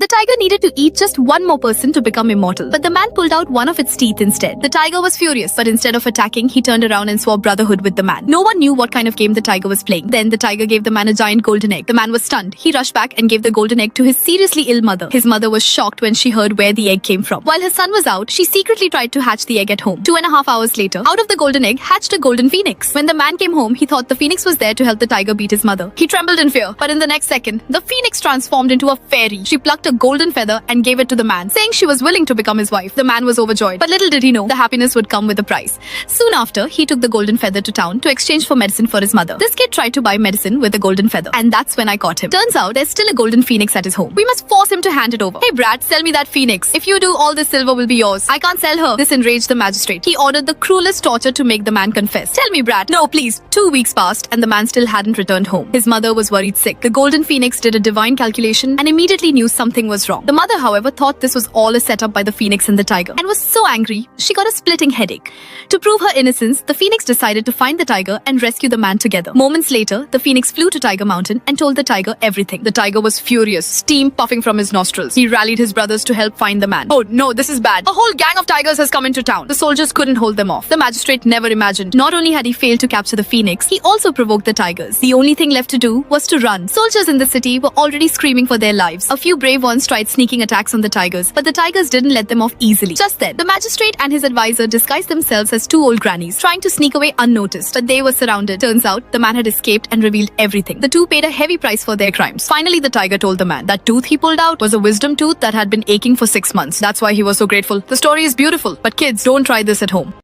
tiger needed to eat just one more person to become immortal, but the man pulled out one of its teeth instead. The tiger was furious, but instead of attacking, he turned around and swore brotherhood with the man. No one knew what kind of game the tiger was playing. Then the tiger gave the man a giant golden egg. The man was stunned. He rushed back and gave the golden egg to his seriously ill mother. His mother was shocked when she heard where the egg came from. While her son was out, she secretly tried to hatch the egg at home. 2.5 hours later, out of the golden egg hatched a golden phoenix. When the man came home, he thought the phoenix was there to help the tiger beat his mother. He trembled in fear, but in the next second, the phoenix transformed into a fairy. She plucked a golden feather and gave it to the man, saying she was willing to become his wife. The man was overjoyed, but little did he know the happiness would come with a price. Soon after, he took the golden feather to town to exchange for medicine for his mother. This kid tried to buy medicine with the golden feather, and that's when I caught him. Turns out there's still a golden phoenix at his home. We must force him to hand it over. Hey Brad, sell me that phoenix. If you do, all this silver will be yours. I can't sell her. This enraged the magistrate. He ordered the cruelest torture to make the man confess. Tell me, Brad. No, please. 2 weeks passed and the man still hadn't returned home. His mother was worried sick. The golden phoenix did a divine calculation and immediately knew something was wrong. The mother, however, thought this was all a setup by the phoenix and the tiger and was so angry, she got a splitting headache. To prove her innocence, the phoenix decided to find the tiger and rescue the man together. Moments later, the phoenix flew to Tiger Mountain and told the tiger everything. The tiger was furious, steam puffing from his nostrils. He rallied his brothers to help find the man. Oh no, this is bad. A whole gang of tigers has come into town. The soldiers couldn't hold them off. The magistrate never imagined. Not only had he failed to capture the phoenix, he also provoked the tigers. The only thing left to do was to run. Soldiers in the city were already screaming for their lives. A few brave ones tried sneaking attacks on the tigers, but the tigers didn't let them off easily. Just then, the magistrate and his advisor disguised themselves as 2 old grannies, trying to sneak away unnoticed, but they were surrounded. Turns out, the man had escaped and revealed everything. The two paid a heavy price for their crimes. Finally, the tiger told the man that tooth he pulled out was a wisdom tooth that had been aching for 6 months. That's why he was so grateful. The story is beautiful, but kids, don't try this at home.